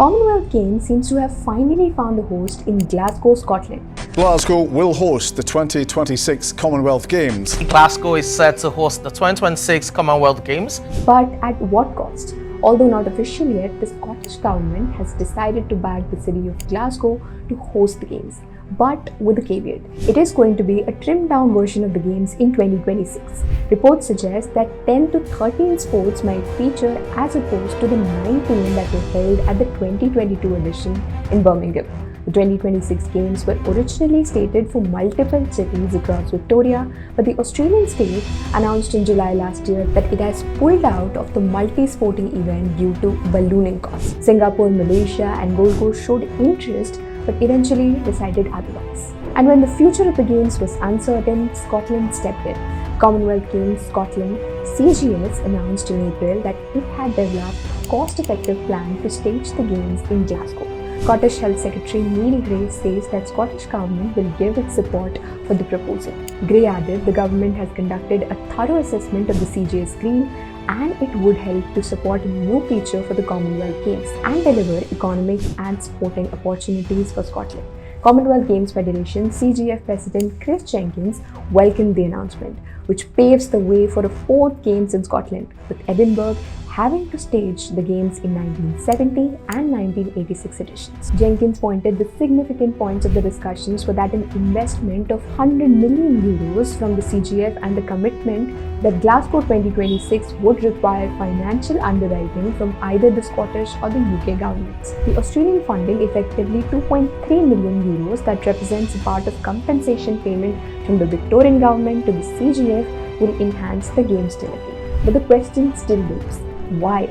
Commonwealth Games seems to have finally found a host in Glasgow, Scotland. Glasgow will host the 2026 Commonwealth Games. Glasgow is set to host the 2026 Commonwealth Games. But at what cost? Although not official yet, the Scottish Government has decided to back the city of Glasgow to host the Games. But with a caveat, it is going to be a trimmed down version of the Games in 2026. Reports suggest that 10 to 13 sports might feature as opposed to the 19 that were held at the 2022 edition in Birmingham. The 2026 Games were originally slated for multiple cities across Victoria, but the Australian state announced in July last year that it has pulled out of the multi-sporting event due to ballooning costs. Singapore, Malaysia and Gold Coast showed interest but eventually decided otherwise. And when the future of the Games was uncertain, Scotland stepped in. Commonwealth Games Scotland (CGS) announced in April that it had developed a cost-effective plan to stage the Games in Glasgow. Scottish Health Secretary Neil Gray says that Scottish Government will give its support for the proposal. Gray added the government has conducted a thorough assessment of the CGS Green and it would help to support a new feature for the Commonwealth Games and deliver economic and sporting opportunities for Scotland. Commonwealth Games Federation CGF President Chris Jenkins welcomed the announcement, which paves the way for a fourth Games in Scotland, with Edinburgh having to stage the Games in 1970 and 1986 editions. Jenkins pointed the significant points of the discussions were that an investment of 100 million euros from the CGF and the commitment that Glasgow 2026 would require financial underwriting from either the Scottish or the UK governments. The Australian funding, effectively 2.3 million euros that represents a part of compensation payment from the Victorian government to the CGF, will enhance the Games delivery. But the question still looms. Why?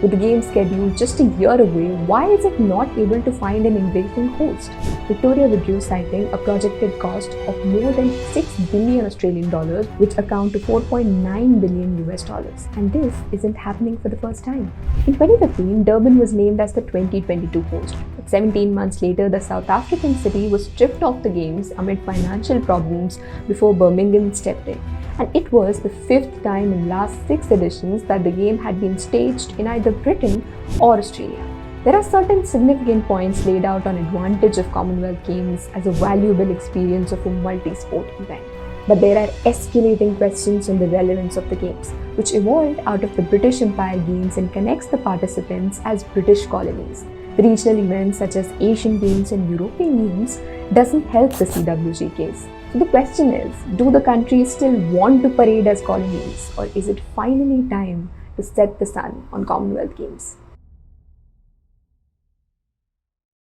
With the Games scheduled just a year away, why is it not able to find an engaging host? Victoria withdrew, citing a projected cost of more than 6 billion Australian dollars, which account to 4.9 billion US dollars. And this isn't happening for the first time. In 2015, Durban was named as the 2022 host. But 17 months later, the South African city was stripped of the Games amid financial problems before Birmingham stepped in. And it was the fifth time in last 6 editions that the game had been staged in either Britain or Australia. There are certain significant points laid out on advantage of Commonwealth Games as a valuable experience of a multi-sport event. But there are escalating questions on the relevance of the Games, which evolved out of the British Empire Games and connects the participants as British colonies. The regional events such as Asian Games and European Games doesn't help the CWG case. So the question is, do the countries still want to parade as colonies, or is it finally time to set the sun on Commonwealth Games?